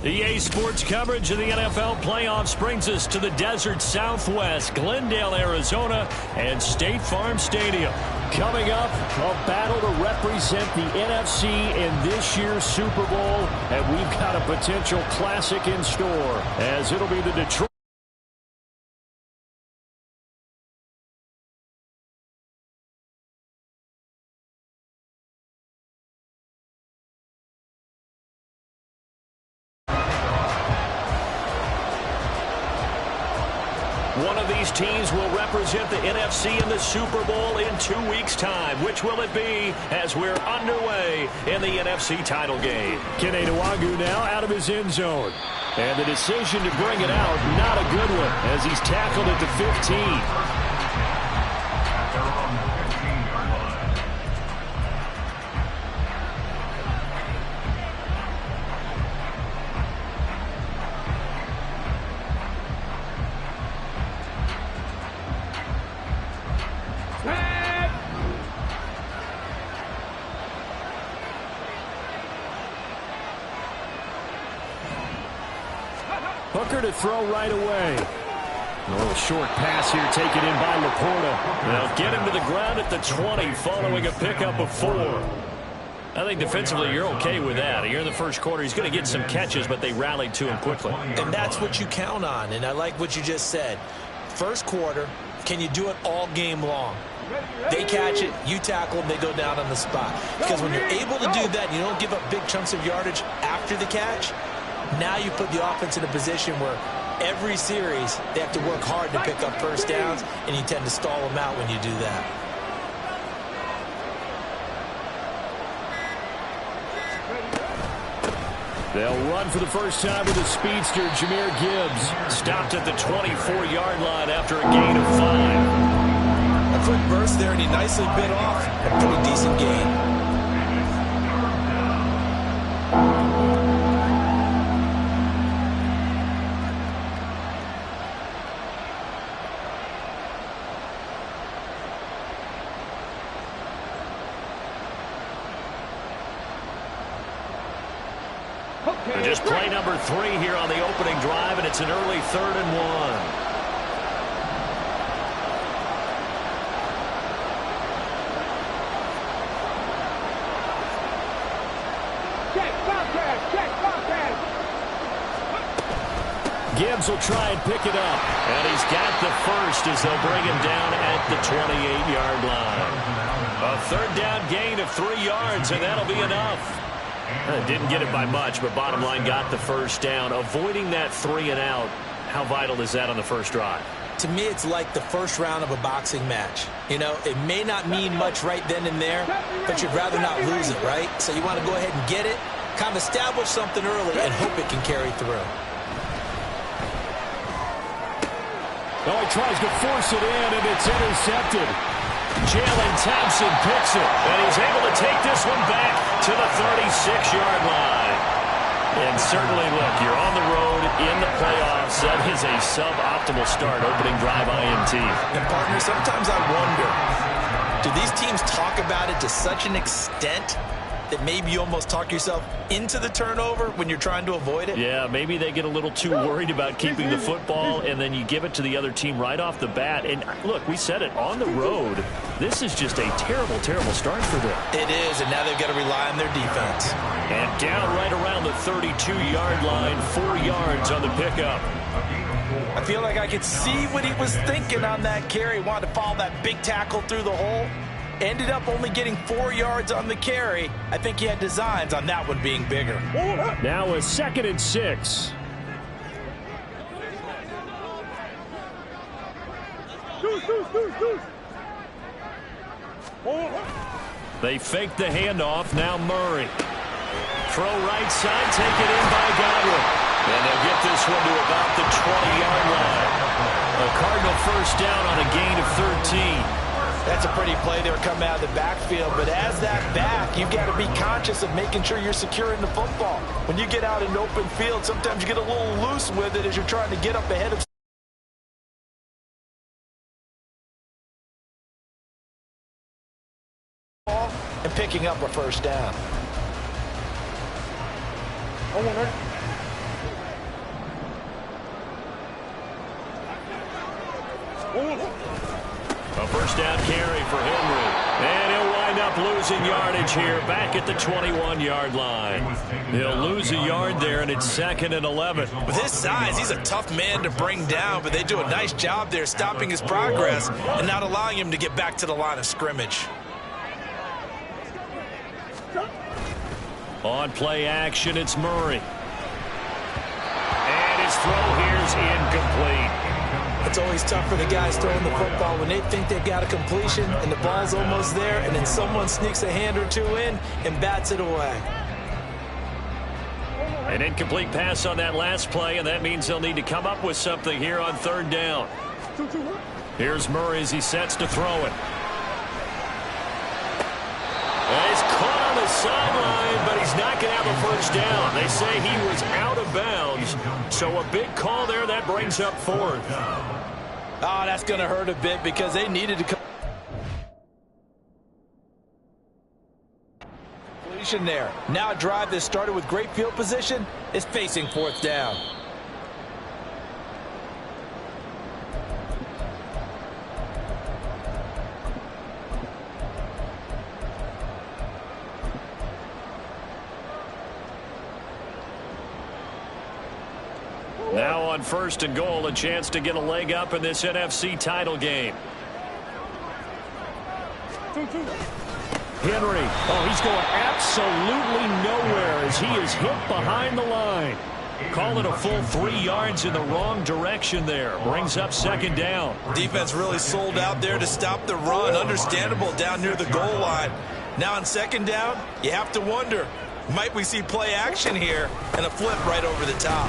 EA Sports coverage of the NFL playoffs brings us to the desert Southwest, Glendale, Arizona, and State Farm Stadium. Coming up, a battle to represent the NFC in this year's Super Bowl, and we've got a potential classic in store, as it'll be the Detroit. One of these teams will represent the NFC in the Super Bowl in 2 weeks' time. Which will it be as we're underway in the NFC title game? Kene Nwangwu now out of his end zone. And the decision to bring it out, not a good one, as he's tackled at the 15. Hooker to throw right away. A little short pass here taken in by Laporta. They'll get him to the ground at the 20 following a pickup of 4. I think defensively you're okay with that. Here in the first quarter, he's going to get some catches, but they rallied to him quickly. And that's what you count on, and I like what you just said. First quarter, can you do it all game long? They catch it, you tackle them, they go down on the spot. Because when you're able to do that, you don't give up big chunks of yardage after the catch. Now you put the offense in a position where every series they have to work hard to pick up first downs, and you tend to stall them out when you do that. They'll run for the first time with the speedster, Jahmyr Gibbs. Stopped at the 24-yard line after a gain of 5. A quick burst there, and he nicely bit off a pretty decent gain. Just play number 3 here on the opening drive, and it's an early 3rd and 1. Gibbs will try and pick it up, and he's got the first as they'll bring him down at the 28-yard line. A 3rd down gain of 3 yards, and that'll be enough. Didn't get it by much, but bottom line got the first down. Avoiding that 3 and out, how vital is that on the first drive? To me, it's like the first round of a boxing match. You know, it may not mean much right then and there, but you'd rather not lose it, right? So you want to go ahead and get it, kind of establish something early, and hope it can carry through. Oh, he tries to force it in, and it's intercepted. Jalen Thompson picks it, and he's able to take this one back to the 36-yard line. And certainly, look, you're on the road in the playoffs. That is a suboptimal start, opening drive INT. And, partner, sometimes I wonder, do these teams talk about it to such an extent that maybe you almost talk yourself into the turnover when you're trying to avoid it? Yeah, maybe they get a little too worried about keeping the football, and then you give it to the other team right off the bat. And, look, we said it, on the road, this is just a terrible, terrible start for them. It is, and now they've got to rely on their defense. And down right around the 32-yard line, 4 yards on the pickup. I feel like I could see what he was thinking on that carry. Wanted to follow that big tackle through the hole. Ended up only getting 4 yards on the carry. I think he had designs on that one being bigger. Now a 2nd and 6. They fake the handoff. Now Murray. Throw right side, taken in by Godwin. And they'll get this one to about the 20-yard line. A Cardinal first down on a gain of 13. That's a pretty play. They were coming out of the backfield. But as that back, you've got to be conscious of making sure you're securing the football. When you get out in open field, sometimes you get a little loose with it as you're trying to get up ahead of ball and picking up a first down. down carry for Henry. And he'll wind up losing yardage here back at the 21-yard line. He'll lose a yard there, and it's 2nd and 11. With his size, he's a tough man to bring down, but they do a nice job there stopping his progress and not allowing him to get back to the line of scrimmage. On play action, it's Murray. And his throw here's incomplete. It's always tough for the guys throwing the football when they think they've got a completion and the ball's almost there, and then someone sneaks a hand or two in and bats it away. An incomplete pass on that last play, and that means they'll need to come up with something here on 3rd down. Here's Murray as he sets to throw it. And he's caught on the sideline, but he's not going to have a first down. They say he was out of bounds, so a big call there. That brings up 4th. Oh, that's going to hurt a bit because they needed to come. Completion there. Now a drive that started with great field position is facing 4th down. Now on 1st and goal, a chance to get a leg up in this NFC title game. Henry, he's going absolutely nowhere as he is hit behind the line. Call it a full 3 yards in the wrong direction there. Brings up 2nd down. Defense really sold out there to stop the run. Understandable down near the goal line. Now on 2nd down, you have to wonder, might we see play action here and a flip right over the top?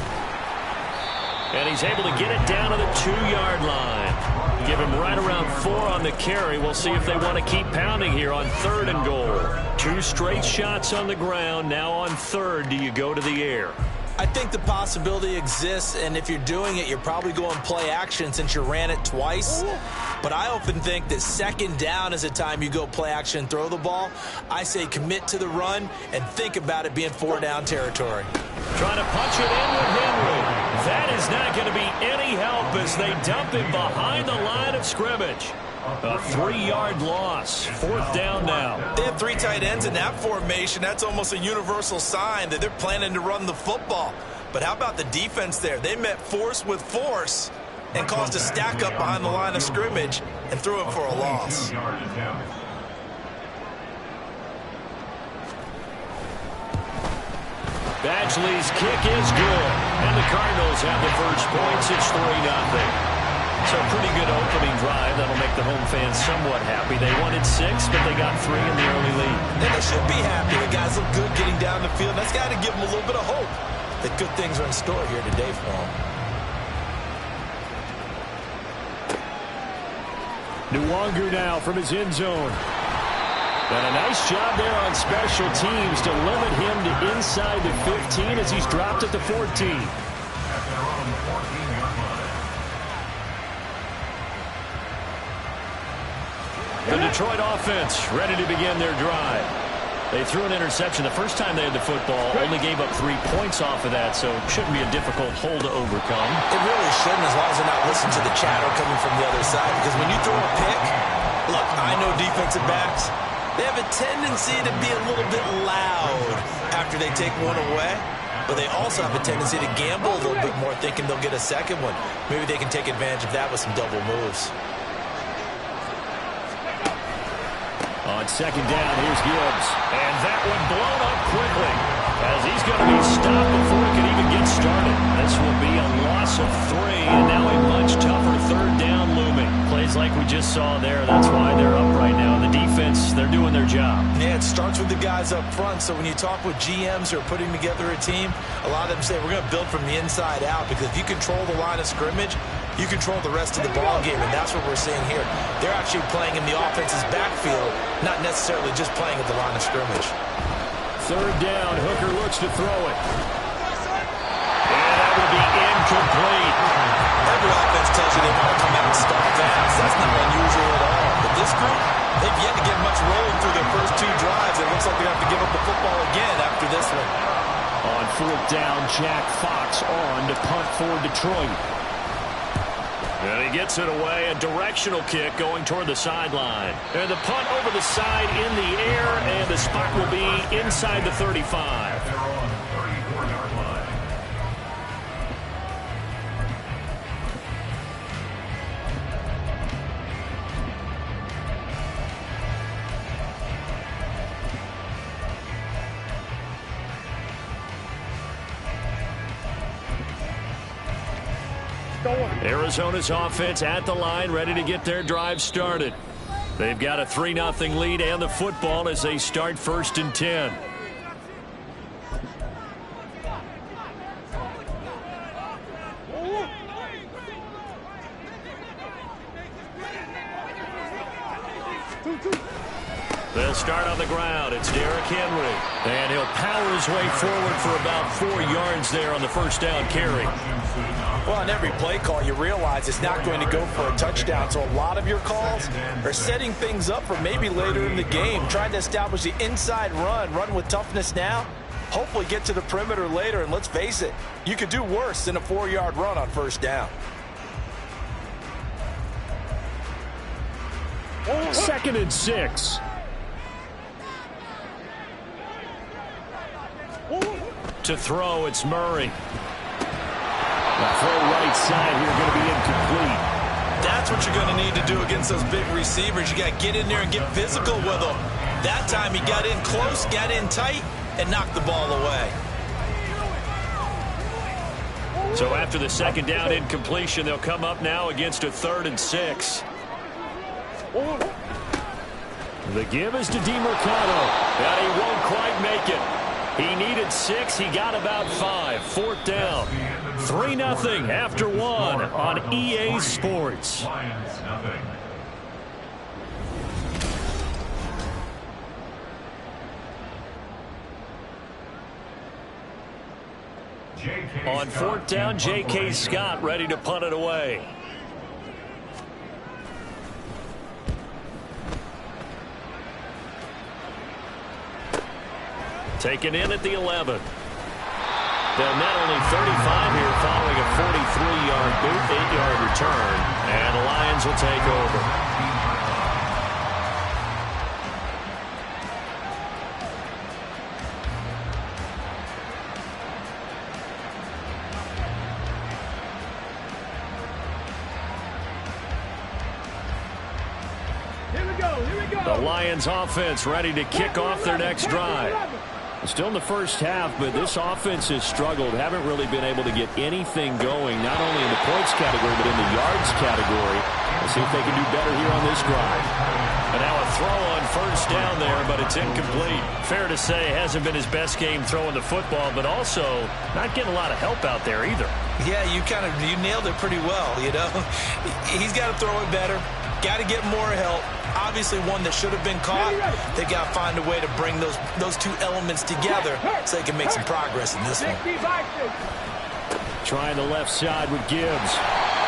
And he's able to get it down to the 2-yard line. Give him right around 4 on the carry. We'll see if they want to keep pounding here on 3rd and goal. 2 straight shots on the ground. Now on 3rd, do you go to the air? I think the possibility exists, and if you're doing it, you're probably going play action since you ran it twice. But I often think that 2nd down is the time you go play action and throw the ball. I say commit to the run and think about it being 4 down territory. Trying to punch it in with Henry. That is not going to be any help as they dump him behind the line of scrimmage. A 3-yard loss. 4th down now. They have 3 tight ends in that formation. That's almost a universal sign that they're planning to run the football. But how about the defense there? They met force with force and caused a stack up behind the line of scrimmage and threw him for a loss. Badgley's kick is good. And the Cardinals have the first points. It's 3-0. So a pretty good opening drive. That'll make the home fans somewhat happy. They wanted 6, but they got 3 in the early lead. And they should be happy. The guys look good getting down the field. That's got to give them a little bit of hope that good things are in store here today for them. Nwangu now from his end zone. And a nice job there on special teams to limit him to inside the 15 as he's dropped at the 14. The Detroit offense ready to begin their drive. They threw an interception the first time they had the football, only gave up 3 points off of that, so it shouldn't be a difficult hole to overcome. It really shouldn't, as long as they're not listening to the chatter coming from the other side, because when you throw a pick, look, I know defensive backs, they have a tendency to be a little bit loud after they take one away, but they also have a tendency to gamble a little bit more, thinking they'll get a second one. Maybe they can take advantage of that with some double moves. On 2nd down, here's Gibbs. And that one blown up quickly as he's going to be stopped before it can even get started. This will be a loss of 3, and now a much tougher 3rd down looming. Plays like we just saw there. That's why they're up right now. The defense, they're doing their job. Yeah, it starts with the guys up front. So when you talk with GMs who are putting together a team, a lot of them say we're going to build from the inside out, because if you control the line of scrimmage, you control the rest of the ball game, and that's what we're seeing here. They're actually playing in the offense's backfield, not necessarily just playing at the line of scrimmage. 3rd down, Hooker looks to throw it. And that will be incomplete. Every offense tells you they want to come out and start fast. That's not unusual at all. But this group, they've yet to get much rolling through their first 2 drives. It looks like they're going to have to give up the football again after this one. On 4th down, Jack Fox on to punt for Detroit. And he gets it away, a directional kick going toward the sideline. And the punt over the side in the air, and the spot will be inside the 35. Arizona's offense at the line, ready to get their drive started. They've got a 3-0 lead and the football as they start 1st and 10. They'll start on the ground. It's Derrick Henry. And he'll power his way forward for about 4 yards there on the first down carry. Well, on every play call, you realize it's not going to go for a touchdown. So a lot of your calls are setting things up for maybe later in the game, trying to establish the inside run with toughness now, hopefully get to the perimeter later. And let's face it, you could do worse than a 4-yard run on first down. 2nd and 6. To throw, it's Murray. The throw right side here going to be incomplete. That's what you're going to need to do against those big receivers. You got to get in there and get physical with them. That time he got in close, got in tight, and knocked the ball away. So after the 2nd down incompletion, they'll come up now against a 3rd and 6. The give is to DeMercado, and he won't quite make it. He needed 6. He got about 5. 4th down. 3-0 after 1 on EA Sports. On 4th down, J.K. Scott ready to punt it away. Taken in at the 11. They'll net only 35 here following a 43-yard boot, 8-yard return. And the Lions will take over. The Lions offense ready to kick off their next drive. Still in the first half, but this offense has struggled. Haven't really been able to get anything going, not only in the points category, but in the yards category. We'll see if they can do better here on this drive. And now a throw on first down there, but it's incomplete. Fair to say, hasn't been his best game throwing the football, but also not getting a lot of help out there either. Yeah, you nailed it pretty well, you know. He's got to throw it better. Got to get more help. Obviously one that should have been caught. They got to find a way to bring those two elements together so they can make some progress in this one. Trying the left side with Gibbs.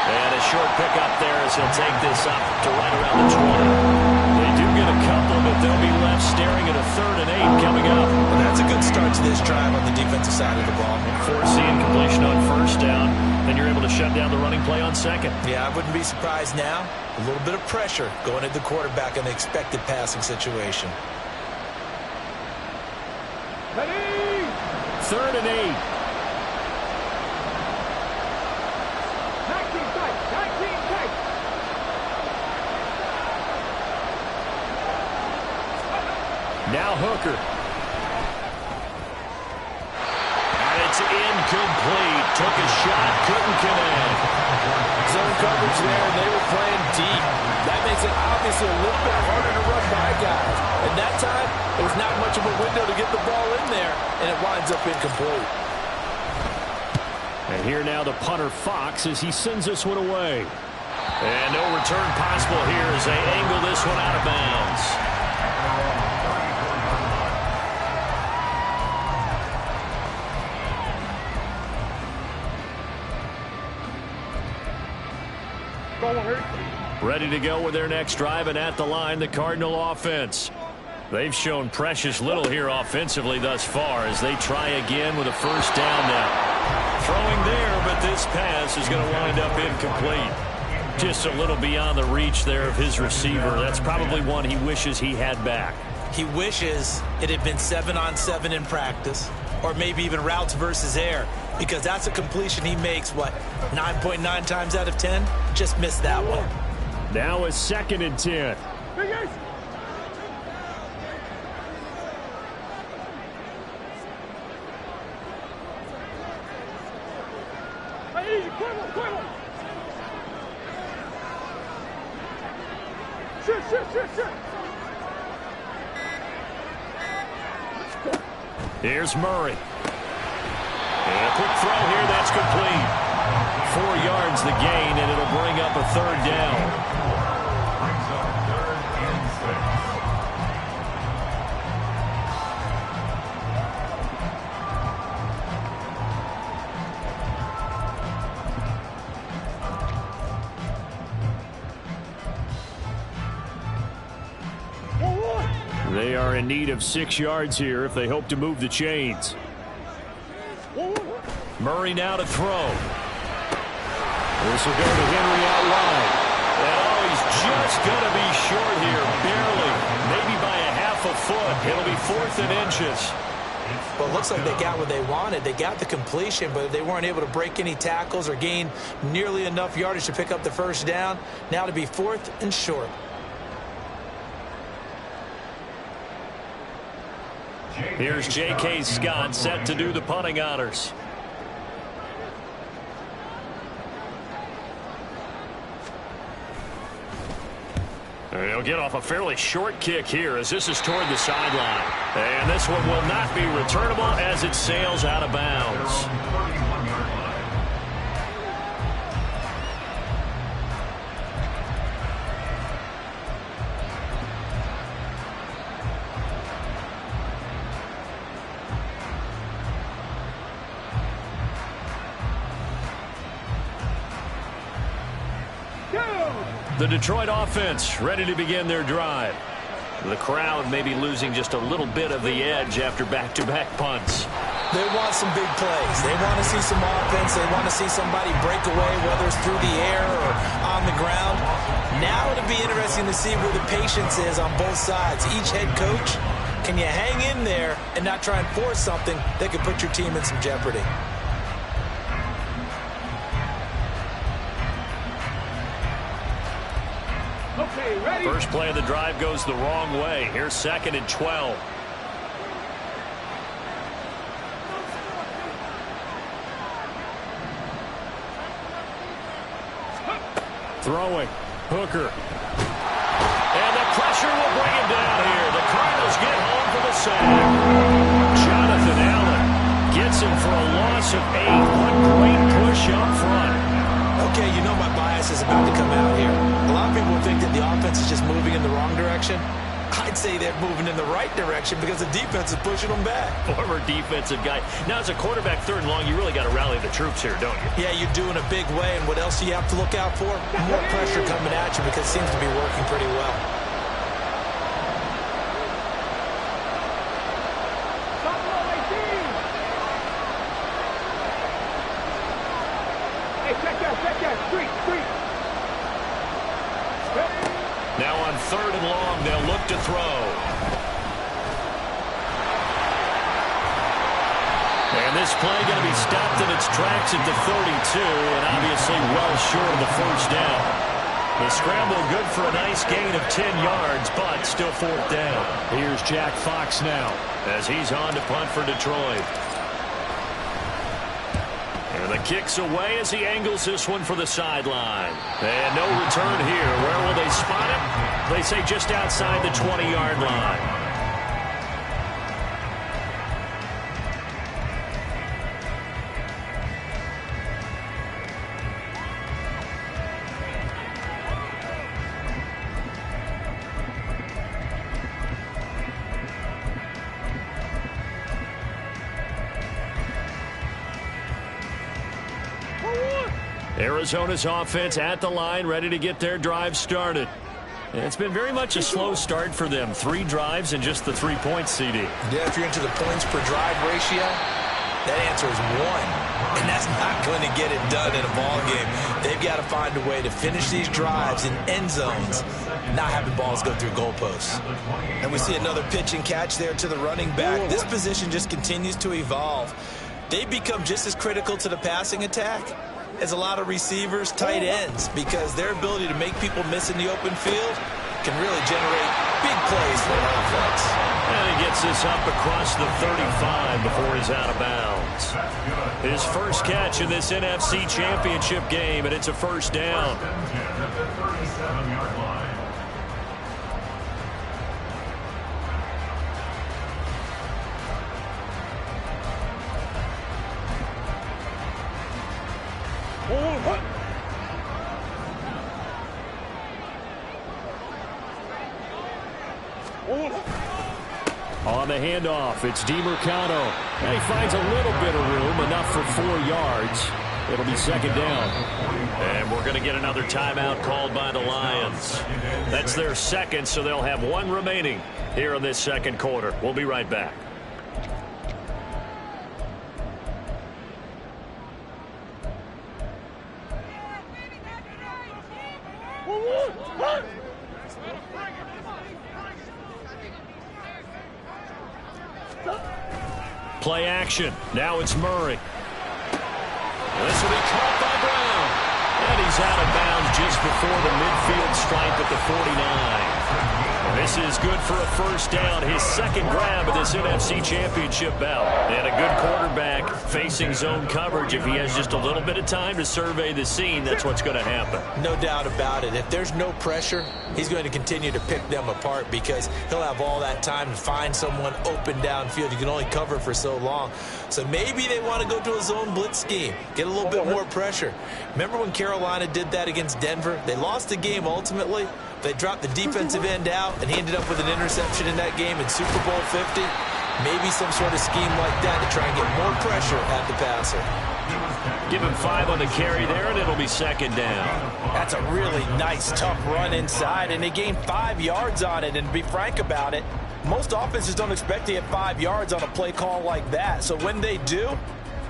And a short pickup there as he'll take this up to right around the 20. They do get a couple, but they'll be left staring at a 3rd and 8 coming up. Well, that's a good start to this drive on the defensive side of the ball. Forcing completion on first down. Then you're able to shut down the running play on 2nd. Yeah, I wouldn't be surprised now. A little bit of pressure going at the quarterback in the expected passing situation. 3rd and 8. Now Hooker. And it's incomplete. Took a shot, couldn't connect. Zone coverage there, and they were playing deep. That makes it obviously a little bit harder to run by guys. And that time, it was not much of a window to get the ball in there, and it winds up incomplete. And here now the punter Fox as he sends this one away. And no return possible here as they angle this one out of bounds. Ready to go with their next drive, and at the line, the Cardinal offense. They've shown precious little here offensively thus far as they try again with a first down now. Throwing there, but this pass is going to wind up incomplete. Just a little beyond the reach there of his receiver. That's probably one he wishes he had back. He wishes it had been 7-on-7 in practice, or maybe even routes versus air, because that's a completion he makes, 9.9 times out of 10? Just missed that one. Now a 2nd and 10. Here's Murray. And a quick throw here, that's complete. 4 yards the gain, and it'll bring up a 3rd down. They are in need of 6 yards here if they hope to move the chains. Murray now to throw. This will go to Henry out wide. And he's just going to be short here, barely. Maybe by a half a foot. It'll be 4th and inches. Well, it looks like they got what they wanted. They got the completion, but they weren't able to break any tackles or gain nearly enough yardage to pick up the 1st down. Now to be 4th and short. Here's J.K. Scott set to do the punting honors. He'll get off a fairly short kick here as this is toward the sideline. And this one will not be returnable as it sails out of bounds. The Detroit offense ready to begin their drive. The crowd may be losing just a little bit of the edge after back-to-back punts. They want some big plays. They want to see some offense. They want to see somebody break away, whether it's through the air or on the ground. Now it'll be interesting to see where the patience is on both sides. Each head coach, can you hang in there and not try and force something that could put your team in some jeopardy? First play of the drive goes the wrong way. Here's 2nd and 12. Throwing. Hooker. And the pressure will bring him down here. The Cardinals get home for the sack. Jonathan Allen gets him for a loss of 8. What great push up front. Okay, you know my bias is about to come out here. A lot of people think that the offense is just moving in the wrong direction. I'd say they're moving in the right direction because the defense is pushing them back. Former defensive guy. Now, as a quarterback 3rd and long, you really got to rally the troops here, don't you? Yeah, you do in a big way. And what else do you have to look out for? More pressure coming at you because it seems to be working pretty well. Now on 3rd and long, they'll look to throw. And this play going to be stopped in its tracks at the 32, and obviously well short of the 1st down. The scramble good for a nice gain of 10 yards, but still 4th down. Here's Jack Fox now as he's on to punt for Detroit. And the kick's away as he angles this one for the sideline. And no return here. Where will they spot him? They say just outside the 20-yard line. Arizona's offense at the line, ready to get their drive started. And it's been very much a slow start for them. 3 drives and just the 3 points, CD. Yeah, if you're into the points per drive ratio, that answer is 1. And that's not going to get it done in a ball game. They've got to find a way to finish these drives in end zones, not having balls go through goalposts. And we see another pitch and catch there to the running back. This position just continues to evolve. They become just as critical to the passing attack as a lot of receivers, tight ends, because their ability to make people miss in the open field can really generate big plays for an offense. And he gets this up across the 35 before he's out of bounds. His first catch in this NFC Championship game, and it's a first down. On the handoff, it's DeMarcano. And he finds a little bit of room, enough for 4 yards. It'll be second down. And we're going to get another timeout called by the Lions. That's their second, so they'll have 1 remaining here in this second quarter. We'll be right back. Play action. Now it's Murray. This will be caught by Brown. And he's out of bounds just before the midfield stripe at the 49. This is good for a first down. His second grab of this NFC Championship bout. And a good quarterback facing zone coverage. If he has just a little bit of time to survey the scene, that's what's going to happen. No doubt about it. If there's no pressure, he's going to continue to pick them apart because he'll have all that time to find someone open downfield. You can only cover for so long. So maybe they want to go to a zone blitz scheme, get a little bit more pressure. Remember when Carolina did that against Denver? They lost the game ultimately. They dropped the defensive end out, and he ended up with an interception in that game in Super Bowl 50. Maybe some sort of scheme like that to try and get more pressure at the passer. Give him 5 on the carry there, and it'll be second down. That's a really nice, tough run inside, and they gained 5 yards on it. And to be frank about it, most offenses don't expect to get 5 yards on a play call like that. So when they do,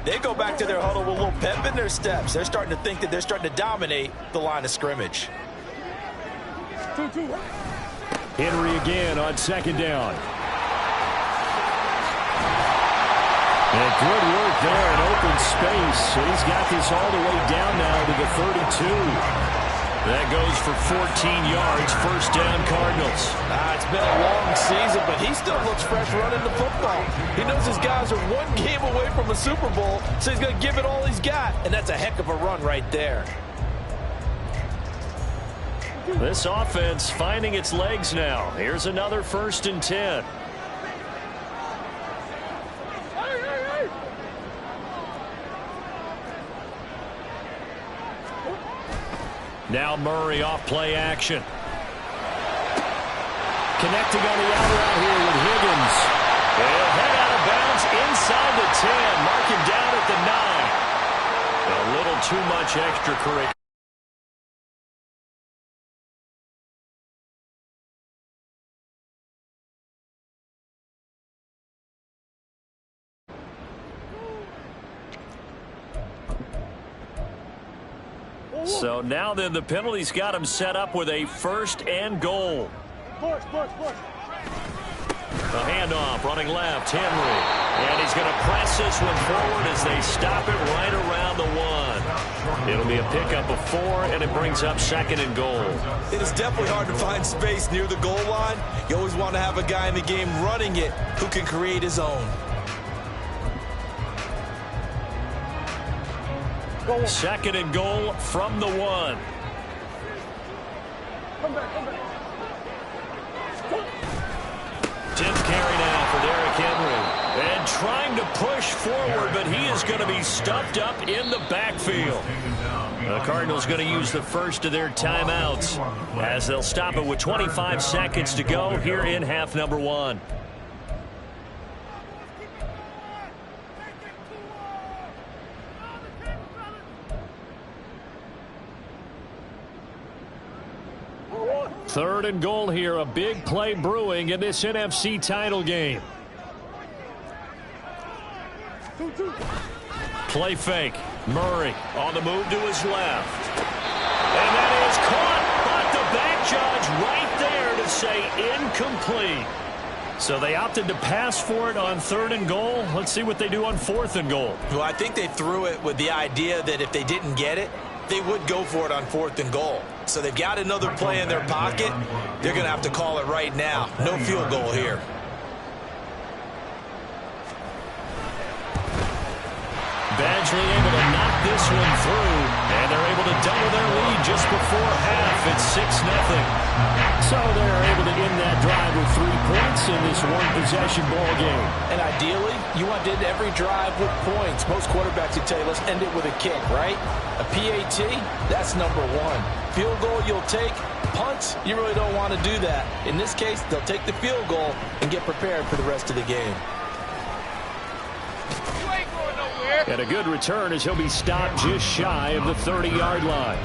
they go back to their huddle with a little pep in their steps. They're starting to think that they're starting to dominate the line of scrimmage. Henry again on second down. And good work there in open space. And he's got this all the way down now to the 32. That goes for 14 yards. First down, Cardinals. It's been a long season, but he still looks fresh running the football. He knows his guys are 1 game away from a Super Bowl, so he's going to give it all he's got. And that's a heck of a run right there. This offense finding its legs now. Here's another 1st and 10. Now Murray off play action. Connecting on the out route here with Higgins. They'll head out of bounds inside the 10. Mark him down at the 9. A little too much extracurricular. So now then the penalty's got him set up with a 1st and goal. A handoff running left, Henry. And he's going to press this one forward as they stop it right around the 1. It'll be a pickup of 4, and it brings up 2nd and goal. It is definitely hard to find space near the goal line. You always want to have a guy in the game running it who can create his own. 2nd and goal from the 1. 10th carry now for Derrick Henry. And trying to push forward, but he is going to be stuffed up in the backfield. The Cardinals going to use the first of their timeouts as they'll stop it with 25 seconds to go here in half number 1. Third and goal here, a big play brewing in this NFC title game. Play fake. Murray on the move to his left. And that is caught, but the back judge right there to say incomplete. So they opted to pass for it on 3rd and goal. Let's see what they do on 4th and goal. Well, I think they threw it with the idea that if they didn't get it, they would go for it on 4th and goal. So they've got another play in their pocket. They're going to have to call it right now. No field goal here. Badgley able to knock this one through, and they're able to double their lead just before half. It's 6-0. So they're able to end that drive with 3 points in this one-possession ball game. And ideally, you want to end every drive with points. Most quarterbacks would tell you, let's end it with a kick, right? A PAT, that's number 1. Field goal you'll take. Punts, you really don't want to do that. In this case, they'll take the field goal and get prepared for the rest of the game. And a good return as he'll be stopped just shy of the 30-yard line.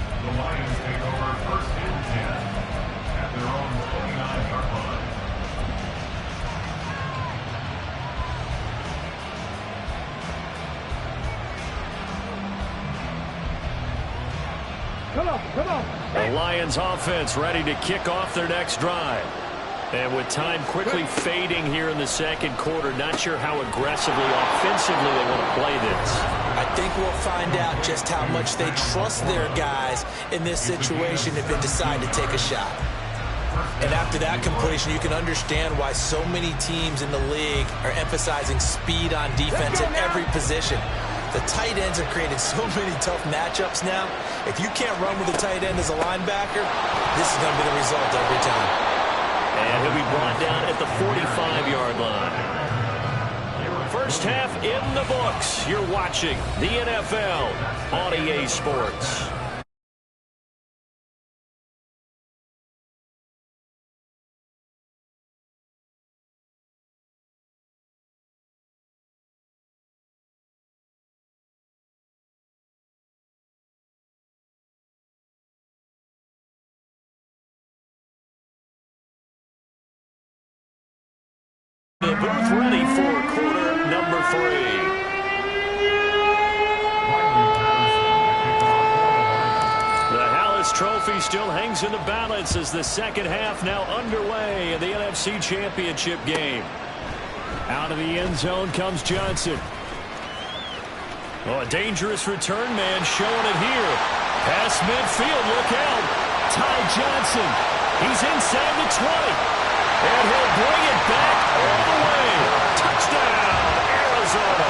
Come on. The Lions offense ready to kick off their next drive. And with time quickly fading here in the second quarter, not sure how aggressively, offensively they want to play this. I think we'll find out just how much they trust their guys in this situation if they decide to take a shot. And after that completion, you can understand why so many teams in the league are emphasizing speed on defense at every position. The tight ends are creating so many tough matchups now. If you can't run with a tight end as a linebacker, this is going to be the result every time. And he'll be brought down at the 45-yard line. First half in the books. You're watching the NFL on EA Sports. The booth ready for quarter number 3. The Hallis Trophy still hangs in the balance as the second half now underway in the NFC Championship game. Out of the end zone comes Johnson. Oh, a dangerous return man showing it here. Past midfield, look out. Ty Johnson. He's inside the 20. And he'll bring it back all the way. Touchdown, Arizona.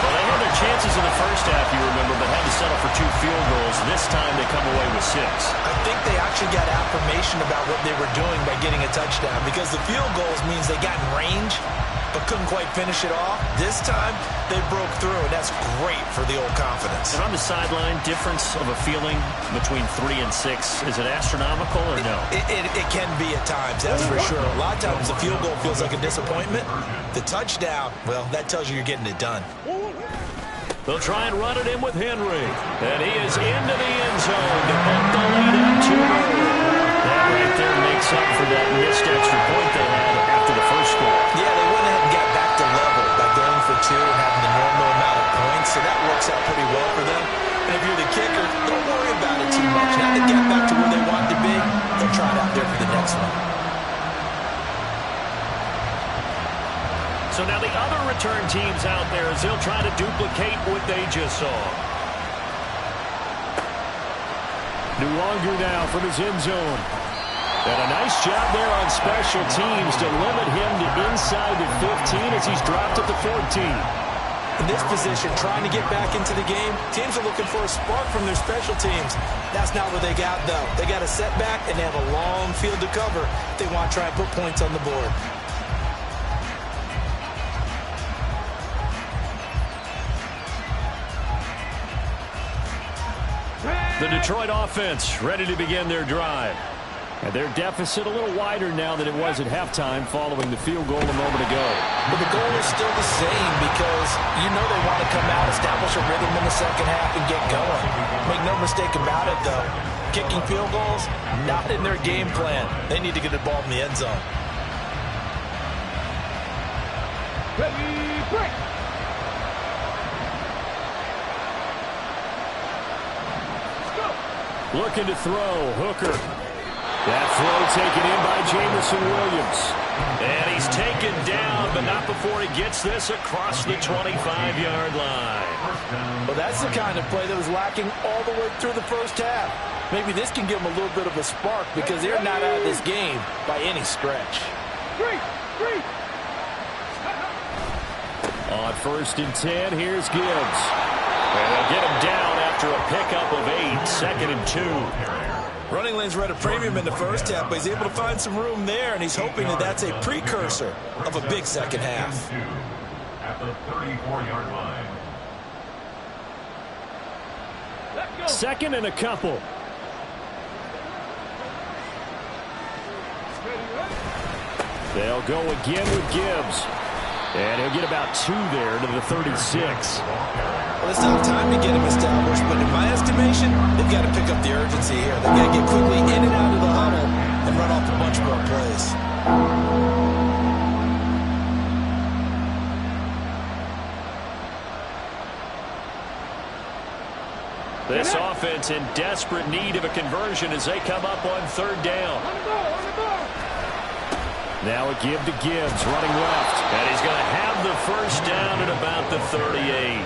Well, they had their chances in the first half, you remember, but had to settle for 2 field goals. This time they come away with 6. I think they actually got affirmation about what they were doing by getting a touchdown, because the field goals means they got in range but couldn't quite finish it off. This time, they broke through, and that's great for the old confidence. And on the sideline, difference of a feeling between 3 and 6, is it astronomical or no? It can be at times, that's for sure. A lot of times the field goal feels like a disappointment. The touchdown, well, that tells you you're getting it done. They'll try and run it in with Henry. And he is into the end zone to put the lead up 2-0. That right there makes up for that missed extra point they had after the first score. Yeah, they went ahead and got back to level by going for 2 and having the normal amount of points, so that works out pretty well for them. And if you're the kicker, don't worry about it too much. Now they get back to where they want to be, they'll try it out there for the next one. So now the other return teams out there as they'll try to duplicate what they just saw. Nuanga now from his end zone. And a nice job there on special teams to limit him to inside the 15 as he's dropped at the 14. In this position, trying to get back into the game, teams are looking for a spark from their special teams. That's not what they got, though. They got a setback, and they have a long field to cover if they want to try and put points on the board. The Detroit offense ready to begin their drive. And their deficit a little wider now than it was at halftime following the field goal a moment ago. But the goal is still the same because you know they want to come out, establish a rhythm in the second half, and get going. Make no mistake about it, though. Kicking field goals, not in their game plan. They need to get the ball in the end zone. Ready, break. Looking to throw. Hooker. That throw taken in by Jameson Williams. And he's taken down, but not before he gets this across the 25-yard line. Well, that's the kind of play that was lacking all the way through the first half. Maybe this can give them a little bit of a spark because they're not out of this game by any stretch. On 1st and 10, here's Gibbs. And they'll get him down after a pickup of 8, 2nd and 2. Running lanes were at a premium in the first half, but he's able to find some room there, and he's hoping that that's a precursor of a big second half. At the 34-yard line. 2nd and a couple. They'll go again with Gibbs. And he'll get about 2 there to the 36. Well, it's not time to get him established, but in my estimation, they've got to pick up the urgency here. They've got to get quickly in and out of the huddle and run off a bunch more plays. This offense in desperate need of a conversion as they come up on 3rd down. Now a give to Gibbs, running left. And he's going to have the first down at about the 38.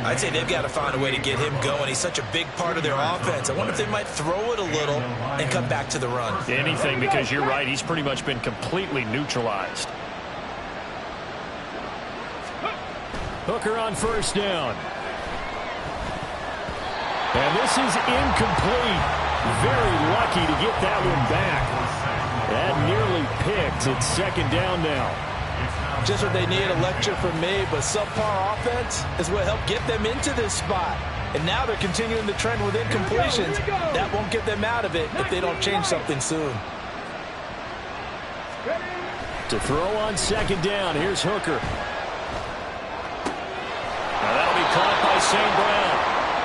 I'd say they've got to find a way to get him going. He's such a big part of their offense. I wonder if they might throw it a little and come back to the run. Anything, because you're right. He's pretty much been completely neutralized. Hooker on 1st down. And this is incomplete. Very lucky to get that one back. That nearly picked. It's 2nd down now. Just what they need, a lecture from me, but subpar offense is what helped get them into this spot. And now they're continuing the trend with incompletions. That won't get them out of it if they don't change something soon. To throw on 2nd down, here's Hooker. Now that'll be caught by St. Brown.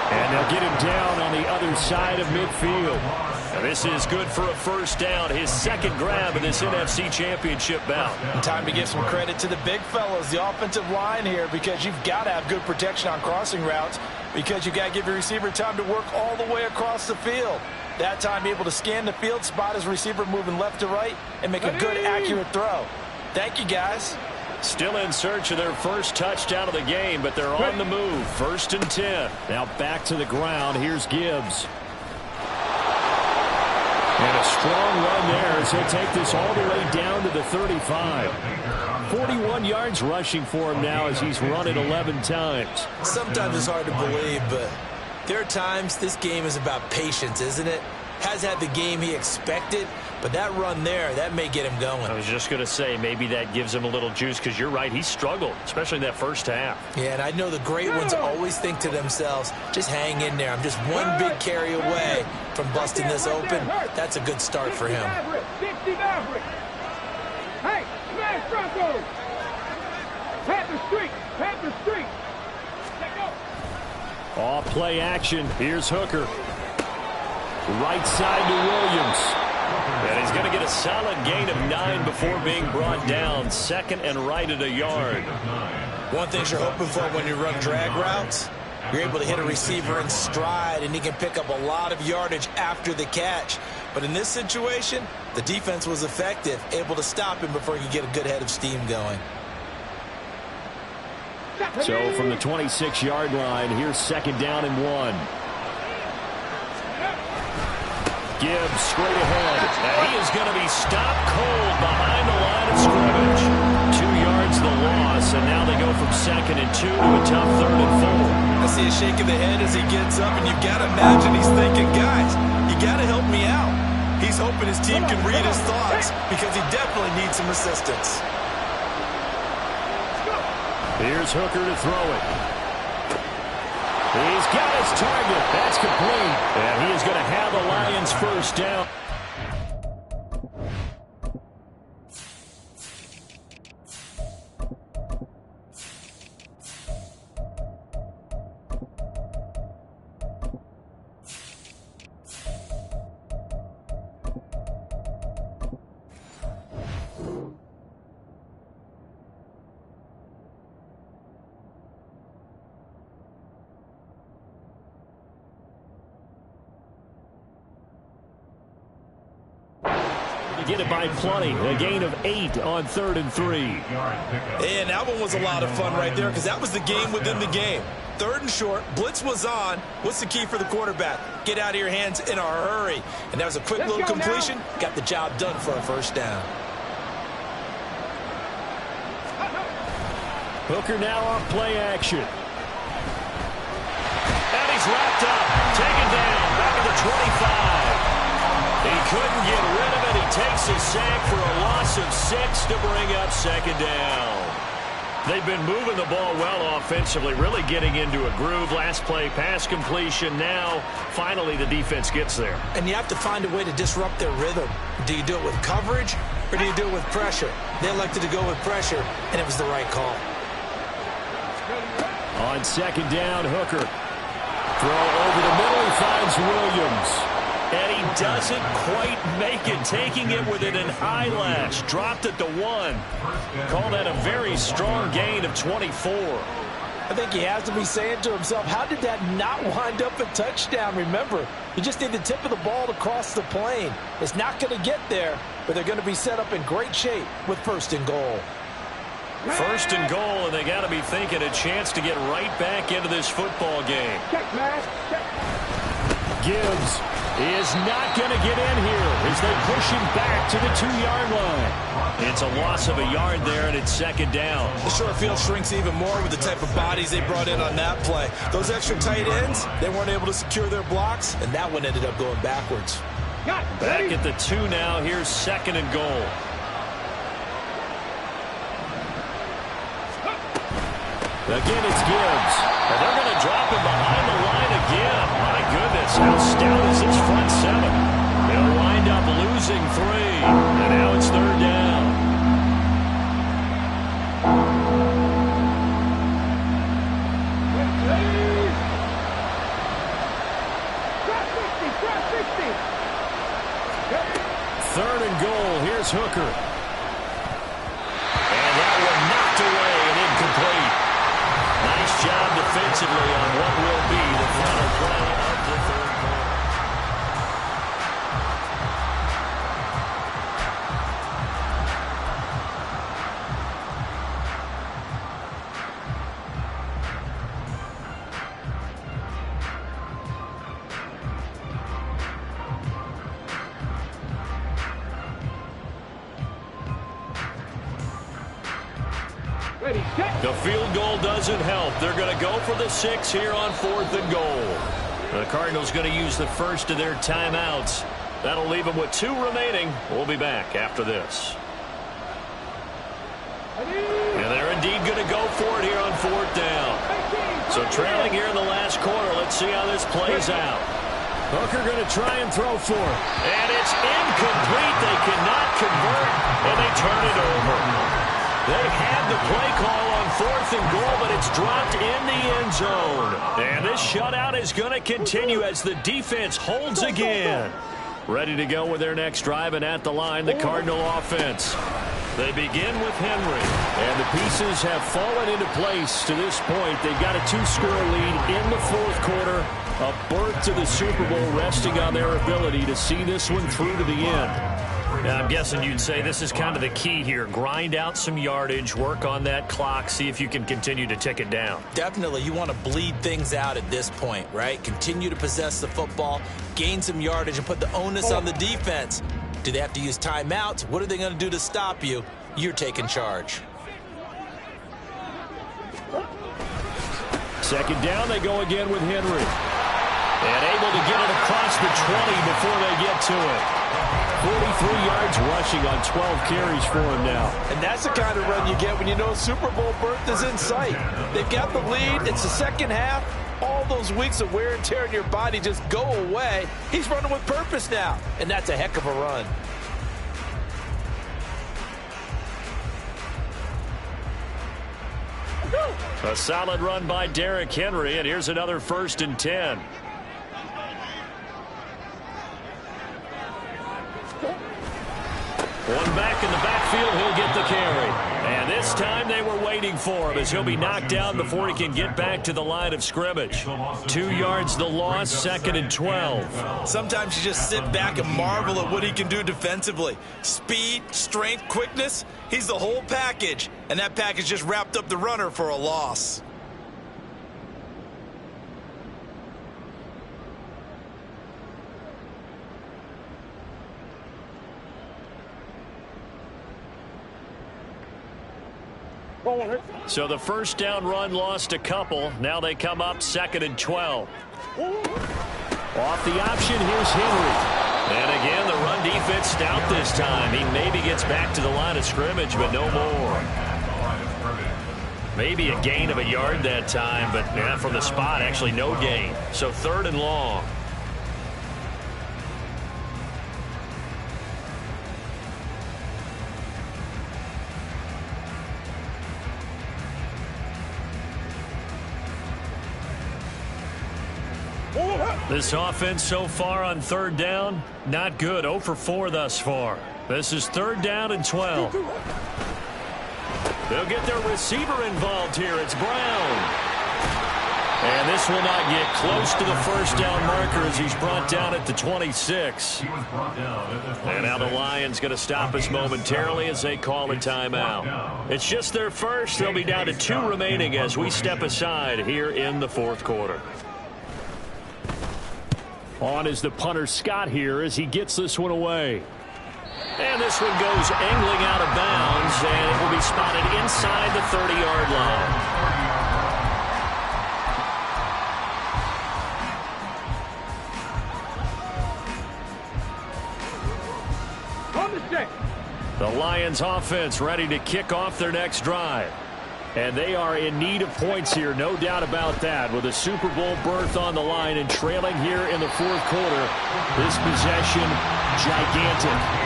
And they'll get him down on the other side of midfield. Now this is good for a 1st down, his 2nd grab in this NFC Championship bout. And time to give some credit to the big fellas, the offensive line here, because you've got to have good protection on crossing routes, because you've got to give your receiver time to work all the way across the field. That time, be able to scan the field, spot his receiver moving left to right, and make a good, accurate throw. Thank you, guys. Still in search of their first touchdown of the game, but they're on the move. 1st and 10. Now back to the ground. Here's Gibbs. And a strong run there as he'll take this all the way down to the 35. 41 yards rushing for him now as he's run it 11 times. Sometimes it's hard to believe, but there are times this game is about patience, isn't it? Has had the game he expected, but that run there, that may get him going. I was just going to say, maybe that gives him a little juice, because you're right, he struggled, especially in that first half. Yeah, and I know the great ones always think to themselves, just hang in there. I'm just one big carry away from busting this open. That's a good start for him. Hey, smash Broncos! Panther Street! Off play action. Here's Hooker. Right side to Williams. And he's going to get a solid gain of 9 before being brought down. 2nd and right at a yard. One thing you're hoping for when you run drag routes, you're able to hit a receiver in stride, and he can pick up a lot of yardage after the catch. But in this situation, the defense was effective, able to stop him before he could get a good head of steam going. So from the 26-yard line, here's 2nd down and 1. Gibbs straight ahead, and he is going to be stopped cold behind the line of scrimmage. 2 yards the loss, and now they go from 2nd and 2 to a tough 3rd and 4. I see a shake of the head as he gets up, and you've got to imagine he's thinking, guys, you got to help me out. He's hoping his team can read his thoughts because he definitely needs some assistance. Here's Hooker to throw it. He's got his target. That's complete. And he is going to have the Lions first down. get it by plenty. A gain of 8 on 3rd and 3. And that one was a lot of fun right there because that was the game within the game. 3rd and short, blitz was on. What's the key for the quarterback? Get out of your hands in a hurry. And that was a quick little completion. Got the job done for a first down. Hooker now on play action. And he's wrapped up. Taken down. Back at the 25. He couldn't get rid of it. He takes a sack for a loss of 6 to bring up 2nd down. They've been moving the ball well offensively, really getting into a groove. Last play, pass completion. Now, finally, the defense gets there. And you have to find a way to disrupt their rhythm. Do you do it with coverage or do you do it with pressure? They elected to go with pressure, and it was the right call. On 2nd down, Hooker. Throw over the middle, he finds Williams. And he doesn't quite make it, taking it with an eyelash. Dropped it to 1. Call that a very strong gain of 24. I think he has to be saying to himself, how did that not wind up a touchdown? Remember, you just need the tip of the ball to cross the plane. It's not going to get there, but they're going to be set up in great shape with 1st and goal. 1st and goal, and they got to be thinking a chance to get right back into this football game. Check, man. Check. Gibbs is not going to get in here as they push him back to the 2-yard line. It's a loss of a yard there, and it's 2nd down. The short field shrinks even more with the type of bodies they brought in on that play. Those extra tight ends, they weren't able to secure their blocks, and that one ended up going backwards. Back at the 2 now. Here's 2nd and goal. Again, it's Gibbs. And they're going to drop him behind the line again. My goodness, how stout is this front 7? They'll wind up losing 3. And now it's 3rd down. Third and goal. Here's Hooker. And that one knocked away and incomplete. Nice job defensively on what will be the final play of the 3rd quarter. Ready, set. The field goal doesn't help. They're going to go for the 6 here on 4th and goal. The Cardinals going to use the first of their timeouts. That'll leave them with 2 remaining. We'll be back after this. And they're indeed going to go for it here on 4th down. So trailing here in the last quarter. Let's see how this plays out. Hooker going to try and throw for it. And it's incomplete. They cannot convert, and they turn it over. They had the play call on 4th and goal, but it's dropped in the end zone. And this shutout is going to continue as the defense holds again. Ready to go with their next drive, and at the line, the Cardinal offense. They begin with Henry, and the pieces have fallen into place to this point. They've got a 2-score lead in the 4th quarter. A berth to the Super Bowl resting on their ability to see this one through to the end. Yeah, I'm guessing you'd say this is kind of the key here. Grind out some yardage, work on that clock, see if you can continue to tick it down. Definitely, you want to bleed things out at this point, right? Continue to possess the football, gain some yardage, and put the onus on the defense. Do they have to use timeouts? What are they going to do to stop you? You're taking charge. 2nd down, they go again with Henry. And able to get it across the 20 before they get to it. 43 yards rushing on 12 carries for him now. And that's the kind of run you get when you know Super Bowl berth is in sight. They've got the lead. It's the second half. All those weeks of wear and tear in your body just go away. He's running with purpose now, and that's a heck of a run. A solid run by Derrick Henry, and here's another 1st and 10. One back in the backfield, he'll get the carry. And this time they were waiting coming for him as he'll be knocked down before he can get back to the line of scrimmage. 2 yards the loss, 2nd and 12. Sometimes you just sit back and marvel at what he can do defensively. Speed, strength, quickness, he's the whole package. And that package just wrapped up the runner for a loss. So the first down run lost a couple. Now they come up 2nd and 12. Off the option, here's Henry. And again, the run defense stout this time. He maybe gets back to the line of scrimmage, but no more. Maybe a gain of a yard that time, but from the spot, actually no gain. So 3rd and long. This offense so far on 3rd down, not good. 0 for 4 thus far. This is 3rd down and 12. They'll get their receiver involved here. It's Brown. And this will not get close to the first down marker as he's brought down at the 26. And now the Lions going to stop us momentarily as they call a timeout. It's just their first. They'll be down to 2 remaining as we step aside here in the 4th quarter. On is the punter Scott here as he gets this one away. And this one goes angling out of bounds, and it will be spotted inside the 30-yard line. The Lions offense ready to kick off their next drive. And they are in need of points here, no doubt about that. With a Super Bowl berth on the line and trailing here in the 4th quarter, this possession gigantic.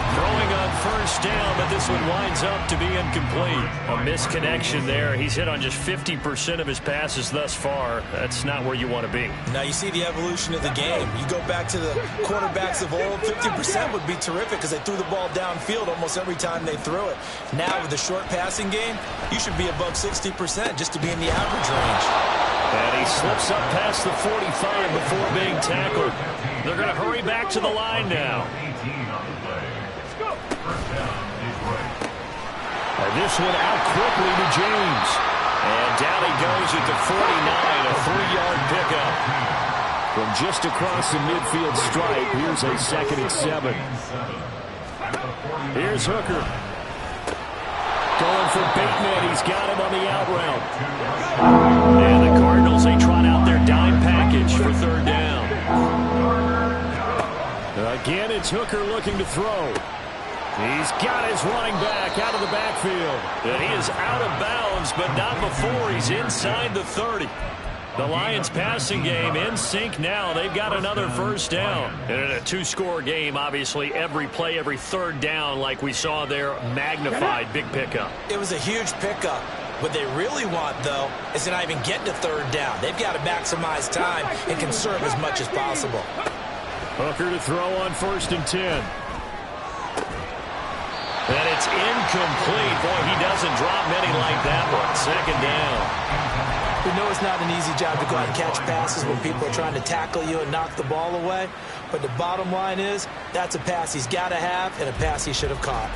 Throwing on first down, but this one winds up to be incomplete. A misconnection there. He's hit on just 50% of his passes thus far. That's not where you want to be. Now you see the evolution of the game. You go back to the quarterbacks of old, 50% would be terrific because they threw the ball downfield almost every time they threw it. Now with the short passing game, you should be above 60% just to be in the average range. And he slips up past the 45 before being tackled. They're going to hurry back to the line now. And this one out quickly to James. And down he goes at the 49, a 3-yard pickup. From just across the midfield stripe, here's a 2nd and 7. Here's Hooker. Going for Bateman. He's got him on the out route. And the Cardinals, they trot out their dime package for 3rd down. Again, it's Hooker looking to throw. He's got his running back out of the backfield. And he is out of bounds, but not before he's inside the 30. The Lions passing game in sync now. They've got another first down. And in a 2-score game, obviously, every play, every 3rd down, like we saw there, magnified, big pickup. It was a huge pickup. What they really want, though, is to not even get to 3rd down. They've got to maximize time and conserve as much as possible. Hooker to throw on 1st and 10. And it's incomplete. Boy, he doesn't drop many like that one. 2nd down. We know it's not an easy job to go out and catch passes when people are trying to tackle you and knock the ball away. But the bottom line is, that's a pass he's got to have and a pass he should have caught.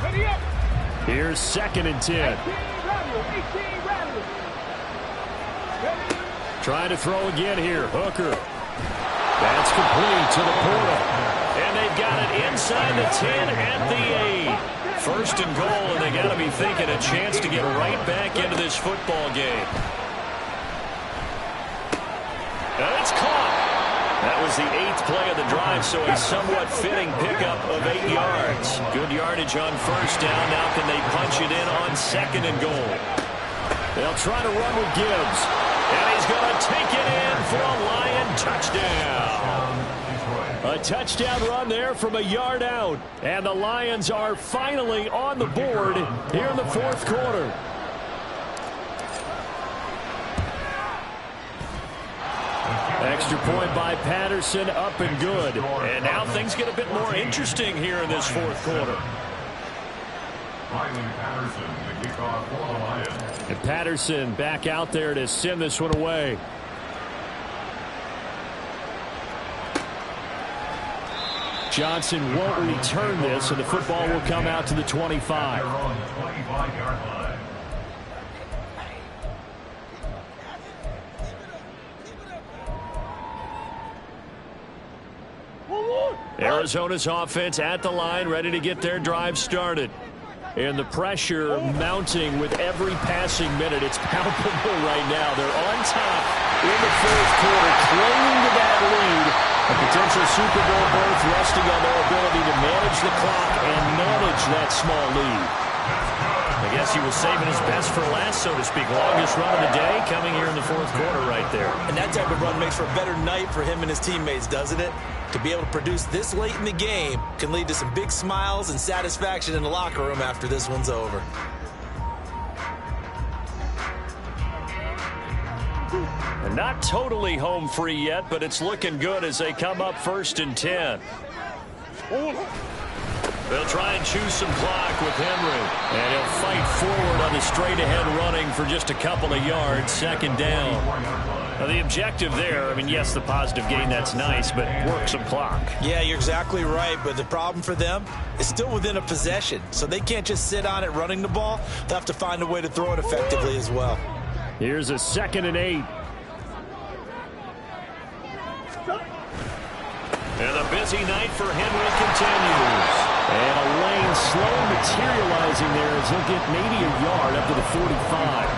Ready up. Here's 2nd and 10. 18 radius. Trying to throw again here. Hooker. That's complete to the Portal. And they've got it inside the 10 at the 8. 1st and goal, and they got to be thinking a chance to get right back into this football game. And it's caught. That was the 8th play of the drive, so a somewhat fitting pickup of 8 yards. Good yardage on first down. Now can they punch it in on 2nd and goal? They'll try to run with Gibbs. And he's going to take it in for a Lion touchdown. A touchdown run there from a yard out. And the Lions are finally on the board here in the 4th quarter. Extra point by Patterson, up and good. And now things get a bit more interesting here in this fourth quarter. Riley Patterson, the kickoff for the Lions. And Patterson back out there to send this one away. Johnson won't return this, and the football will come out to the 25. They're on the 25-yard line. Arizona's offense at the line, ready to get their drive started. And the pressure mounting with every passing minute. It's palpable right now. They're on top in the fourth quarter, clinging to that lead. A potential Super Bowl berth resting on their ability to manage the clock and manage that small lead. I guess he was saving his best for last, so to speak. Longest run of the day coming here in the fourth quarter right there. And that type of run makes for a better night for him and his teammates, doesn't it? To be able to produce this late in the game can lead to some big smiles and satisfaction in the locker room after this one's over. And not totally home free yet, but it's looking good as they come up 1st and 10. They'll try and choose some clock with Henry. And he'll fight forward on the straight-ahead running for just a couple of yards, 2nd down. Now, the objective there, I mean, yes, the positive gain, that's nice, but work some clock. Yeah, you're exactly right, but the problem for them is still within a possession, so they can't just sit on it running the ball. They'll have to find a way to throw it effectively as well. Here's a 2nd and 8. And the busy night for Henry continues. And a lane slow materializing there as he'll get maybe a yard up to the 45.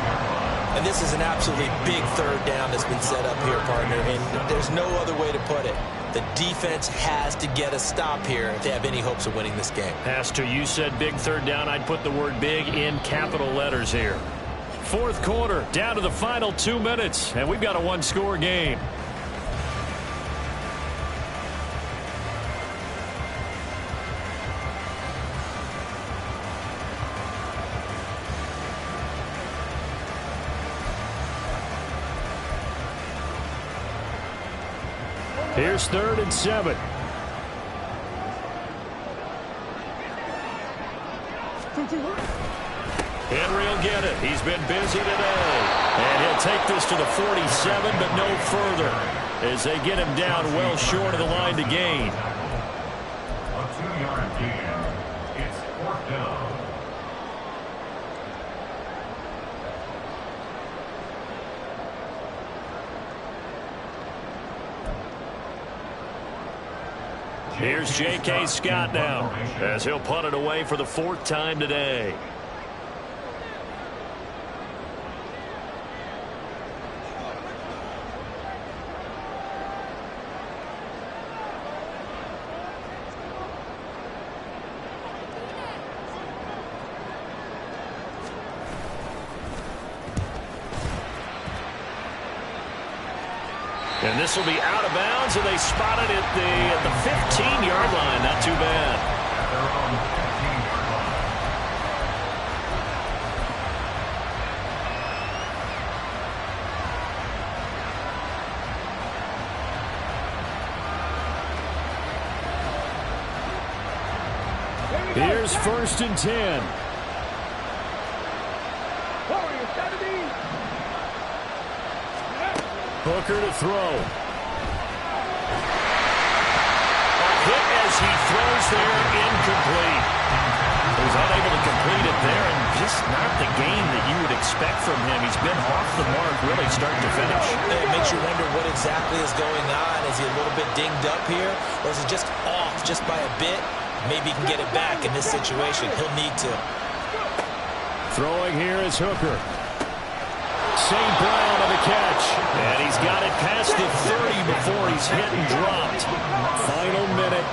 And this is an absolutely big 3rd down that's been set up here, partner, and there's no other way to put it. The defense has to get a stop here if they have any hopes of winning this game. Has to. You said big 3rd down. I'd put the word big in capital letters here. Fourth quarter, down to the final 2 minutes, and we've got a one-score game. Here's 3rd and 7. Henry will get it. He's been busy today. And he'll take this to the 47, but no further as they get him down well short of the line to gain. A 2-yard gain. It's 4th down. Here's J.K. Scott now as he'll punt it away for the 4th time today. And this will be out of bounds, and they spot it at the 15-yard line. Not too bad. They're on the 15-yard line. Here's 1st and 10. Hooker to throw. A hit as he throws there, incomplete. He was unable to complete it there, and just not the game that you would expect from him. He's been off the mark really start to finish. It makes you wonder what exactly is going on. Is he a little bit dinged up here, or is it just off just by a bit? Maybe he can get it back in this situation. He'll need to. Throwing here is Hooker. St. Brown on the catch. And he's got it past the 30 before he's hit and dropped. Final minute.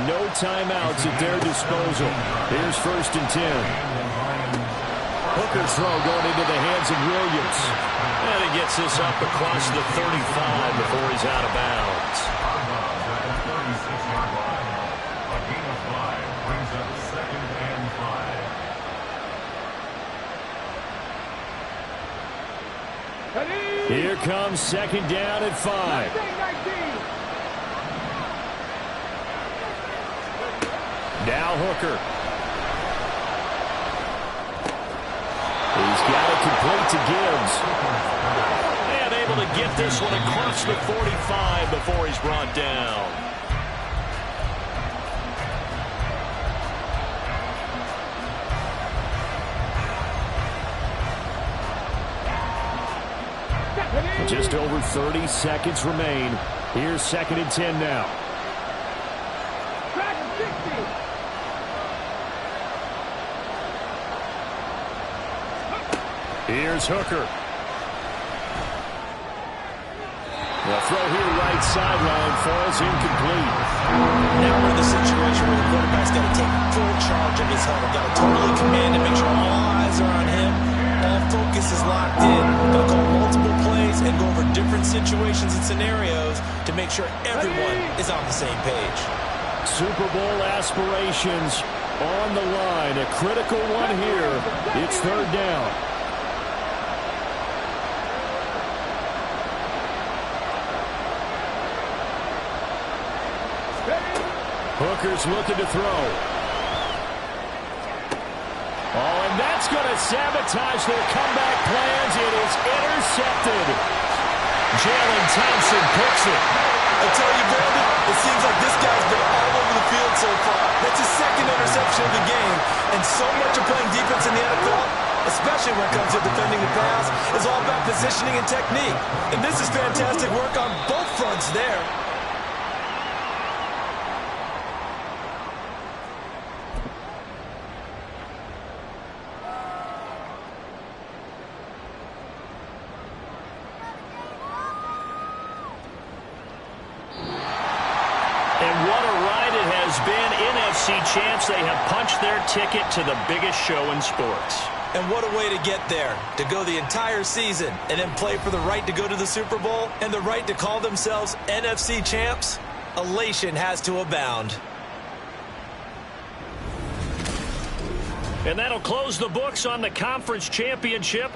No timeouts at their disposal. Here's 1st and 10. Hooker's throw going into the hands of Williams. And he gets this up across the 35 before he's out of bounds. A gain of 5 brings up 2nd and 5. Here comes second down at 5. 19. Now Hooker. He's got it complete to Gibbs. And able to get this one across the 45 before he's brought down. Just over 30 seconds remain. Here's second and 10 now. Track 60. Here's Hooker. The throw here right sideline falls incomplete. Now we're in the situation where the quarterback's got to take full charge of his huddle. Got to totally command and make sure all eyes are on him. All focus is locked in. Got to call multiple plays and go over different situations and scenarios to make sure everyone is on the same page. Super Bowl aspirations on the line. A critical one here. It's third down. Hooker's looking to throw. Oh, and that's going to sabotage their comeback plans. It is intercepted. Jalen Thompson picks it. I tell you, Brandon, it seems like this guy's been all over the field so far. That's his second interception of the game. And so much of playing defense in the NFL, especially when it comes to defending the pass, is all about positioning and technique. And this is fantastic work on both fronts there. Champs, they have punched their ticket to the biggest show in sports. And what a way to get there, to go the entire season and then play for the right to go to the Super Bowl and the right to call themselves NFC champs. Elation has to abound. And that'll close the books on the conference championship.